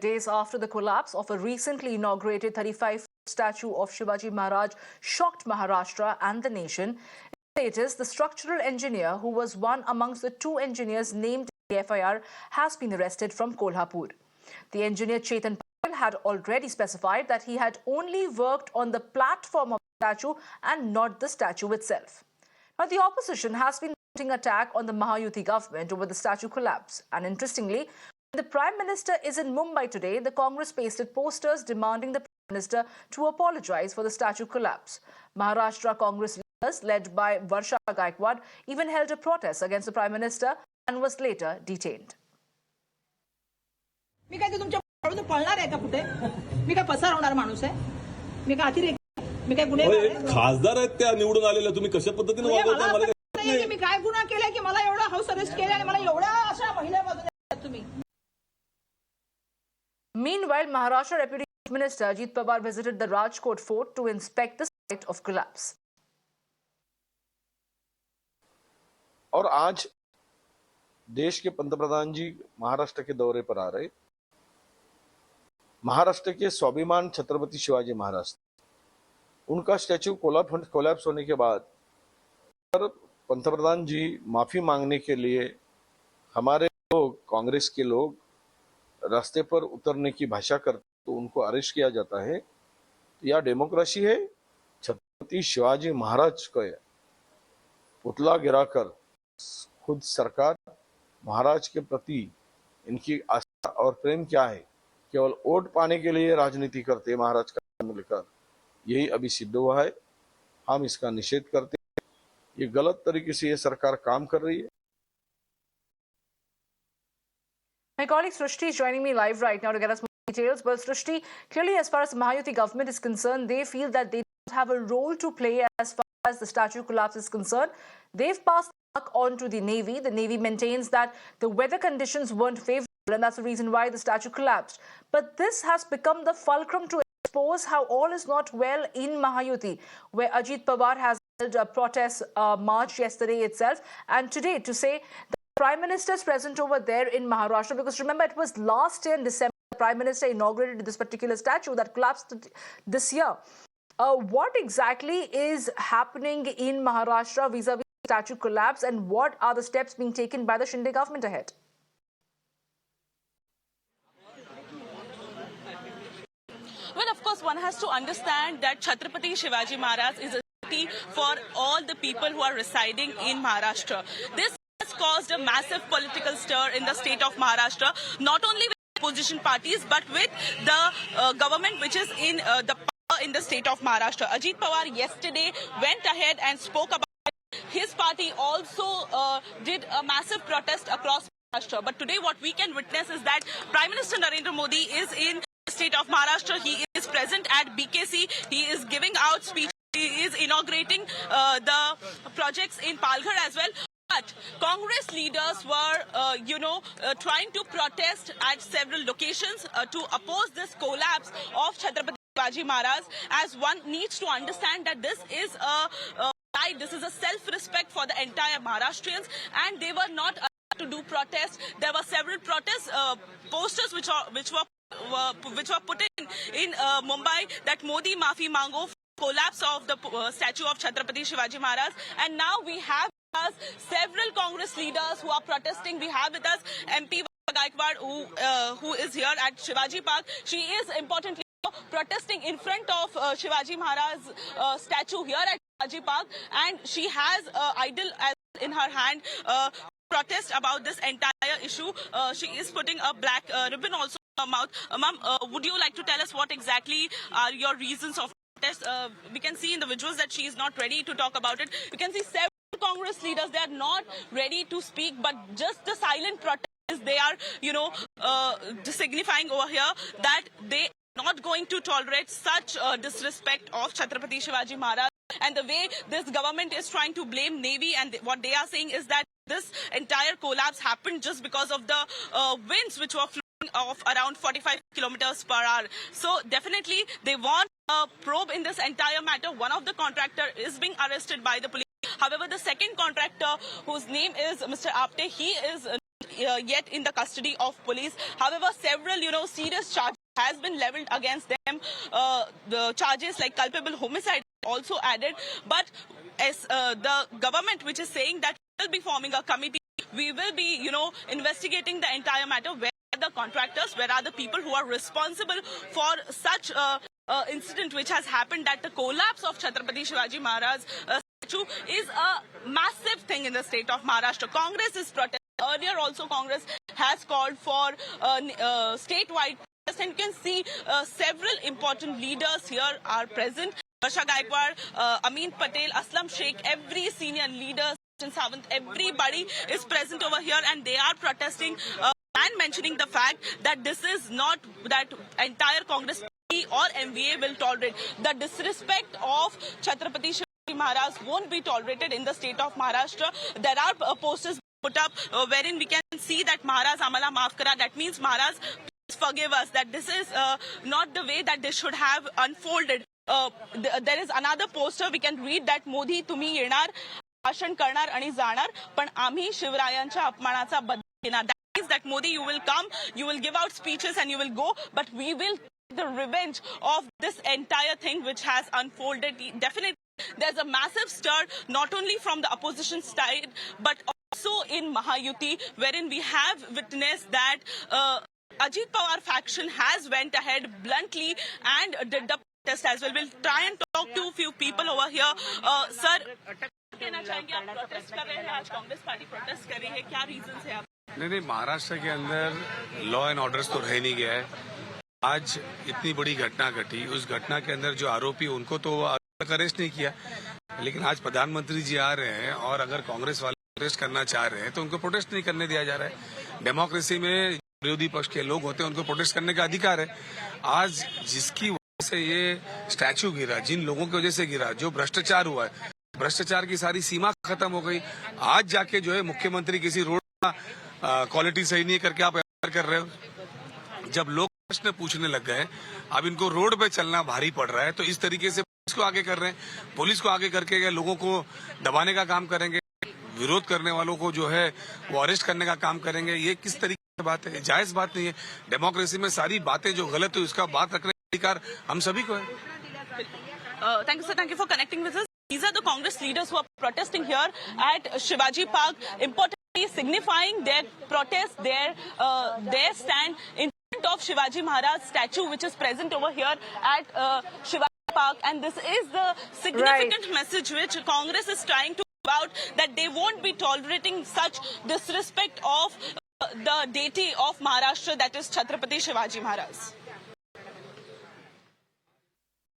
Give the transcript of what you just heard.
Days after the collapse of a recently inaugurated 35-foot statue of Shivaji Maharaj shocked Maharashtra and the nation. In the latest, the structural engineer, who was one amongst the two engineers named in the FIR, has been arrested from Kolhapur. The engineer Chetan Patel had already specified that he had only worked on the platform of the statue and not the statue itself. Now, the opposition has been mounting attack on the Mahayuti government over the statue collapse. And interestingly, when the Prime Minister is in Mumbai today, the Congress pasted posters demanding the Prime Minister to apologize for the statue collapse. Maharashtra Congress leaders, led by Varsha Gaikwad, even held a protest against the Prime Minister and was later detained. मी काय तुमच्या पळणार आहे का कुठे मी काय पसार होणार माणूस आहे मी काय अतिरेक मी काय गुन्हेगार खासदार आहेत त्या निवडून आलेल्या तुम्ही कशा पद्धतीने वागवता मला नाही मी काय गुन्हा केलाय की मला एवढा हाऊस अरेस्ट केला आणि मला एवढ्या अशा महिला बाजूने तुम्ही. Meanwhile, Maharashtra Deputy Chief Minister Ajit Pawar visited the Rajkot fort to inspect the site of collapse. और आज देश के पंतप्रधान जी महाराष्ट्र के दौरे पर आ रहे, महाराष्ट्र के स्वाभिमान छत्रपति शिवाजी महाराज, उनका स्टैच्यू कोलैप्स होने के बाद पंतप्रधान जी माफी मांगने के लिए हमारे लोग, कांग्रेस के लोग रास्ते पर उतरने की भाषा करते तो उनको अरेस्ट किया जाता है. यह डेमोक्रेसी है. छत्रपति शिवाजी महाराज का पुतला गिराकर खुद सरकार महाराज के प्रति इनकी आस्था और प्रेम क्या है, केवल वोट पाने के लिए राजनीति करते महाराज का नाम लेकर, यही अभी सिद्ध हुआ है. हम इसका निषेध करते हैं. ये गलत तरीके से ये सरकार काम कर रही है. My colleague Srishti is joining me live right now to get us more details. But Srishti, clearly as far as the Mahayuti government is concerned, they feel that they don't have a role to play as far as the statue collapse is concerned. They've passed the buck on to the Navy. The Navy maintains that the weather conditions weren't favorable and that's the reason why the statue collapsed. But this has become the fulcrum to expose how all is not well in Mahayuti, where Ajit Pawar has held a protest march yesterday itself and today to say that the Prime Minister is present over there in Maharashtra, because remember it was last year in December the Prime Minister inaugurated this particular statue that collapsed this year. What exactly is happening in Maharashtra vis-a-vis statue collapse, and what are the steps being taken by the Shinde government ahead? Well, of course, one has to understand that Chhatrapati Shivaji Maharaj is a city for all the people who are residing in Maharashtra. This has caused a massive political stir in the state of Maharashtra, not only with opposition parties, but with the government which is in the power in the state of Maharashtra. Ajit Pawar yesterday went ahead and spoke about it. His party also did a massive protest across Maharashtra. But today what we can witness is that Prime Minister Narendra Modi is in the state of Maharashtra. He is present at BKC. He is giving out speeches. He is inaugurating the projects in Palghar as well. But Congress leaders were, trying to protest at several locations to oppose this collapse of Chhatrapati Shivaji Maharaj, as one needs to understand that this is this is a self-respect for the entire Maharashtrians, and they were not allowed to do protests. There were several protest posters which were put in Mumbai, that Modi Maafi Mango, collapse of the statue of Chhatrapati Shivaji Maharaj. And now we have with us several Congress leaders who are protesting. We have with us MP Gaikwad, who is here at Shivaji Park. She is importantly protesting in front of Shivaji Maharaj's statue here at Shivaji Park, and she has idol in her hand protest about this entire issue. She is putting a black ribbon also in her mouth. Ma'am, would you like to tell us what exactly are your reasons of protest? We can see in the visuals that she is not ready to talk about it. We can see several Congress leaders, they are not ready to speak, but just the silent protest, they are, signifying over here that they are not going to tolerate such disrespect of Chhatrapati Shivaji Maharaj. And the way this government is trying to blame Navy, and what they are saying is that this entire collapse happened just because of the winds which were flowing of around 45 kilometers per hour. So definitely they want a probe in this entire matter. One of the contractor is being arrested by the police. However, the second contractor, whose name is Mr. Apte, he is yet in the custody of police. However, several, serious charges has been leveled against them. The charges like culpable homicide also added. But as the government, which is saying that we will be forming a committee, we will be, investigating the entire matter. Where are the contractors? Where are the people who are responsible for such incident which has happened? That the collapse of Chhatrapati Shivaji Maharaj statue is a massive thing in the state of Maharashtra. Congress is protesting. Earlier also Congress has called for statewide protest, and you can see several important leaders here are present. Varsha Gaikwad, Amin Patel, Aslam Sheikh, every senior leader, Sawant, everybody is present over here, and they are protesting and mentioning the fact that this is not that entire Congress or MVA will tolerate. The disrespect of Chhatrapati Shivaji Maharaj won't be tolerated in the state of Maharashtra. There are posters put up wherein we can see that Maharaj Amala Maaf Kara. That means Maharaj, please forgive us. That this is not the way that this should have unfolded. There is another poster. We can read that Modi तुम्ही येणार, भाषण करणार आणि जाणार, पण आम्ही शिवरायांच्या अपमानाचा बदला घेणार. That means that Modi, you will come, you will give out speeches and you will go, but we will take the revenge of this entire thing which has unfolded. Definitely, there's a massive stir, not only from the opposition side, but also in Mahayuti, wherein we have witnessed that Ajit Pawar faction has went ahead bluntly and did the protest as well. We'll try and talk to a few people over here. Sir, कहना चाहेंगे, आप protest कर रहे हैं आज, Congress party protest कर रही है, क्या रीजन है? नहीं, महाराष्ट्र के अंदर लॉ एंड ऑर्डर्स तो रह नहीं गया है. आज इतनी बड़ी घटना घटी, उस घटना के अंदर जो आरोपी उनको तो अरेस्ट नहीं किया, लेकिन आज प्रधानमंत्री जी आ रहे हैं और अगर कांग्रेस वाले प्रोटेस्ट करना चाह रहे हैं तो उनको प्रोटेस्ट नहीं करने दिया जा रहा है. डेमोक्रेसी में विरोधी पक्ष के लोग होते हैं, उनको प्रोटेस्ट करने का अधिकार है. आज जिसकी वजह से ये स्टैचू गिरा, जिन लोगों की वजह से गिरा, जो भ्रष्टाचार हुआ है, भ्रष्टाचार की सारी सीमा खत्म हो गई. आज जाके जो है मुख्यमंत्री किसी रोड का क्वालिटी सही नहीं करके आप एफआईआर कर रहे हो. जब लोग प्रश्न पूछने लग गए, अब इनको रोड पे चलना भारी पड़ रहा है, तो इस तरीके से पुलिस को आगे कर रहे हैं. पुलिस को आगे करके लोगों को दबाने का काम करेंगे, विरोध करने वालों को जो है वो अरेस्ट करने का काम करेंगे. ये किस तरीके की बात है? जायज बात नहीं है. डेमोक्रेसी में सारी बातें जो गलत है उसका बात रखने का अधिकार हम सभी को है. Thank you, sir. Thank you for connecting with us. These are the Congress leaders who are protesting here at Shivaji Park, importantly signifying their protest, their stand in front of Shivaji Maharaj statue, which is present over here at Shivaji Park. And this is the significant message which Congress is trying to give out, that they won't be tolerating such disrespect of the deity of Maharashtra, that is Chhatrapati Shivaji Maharaj.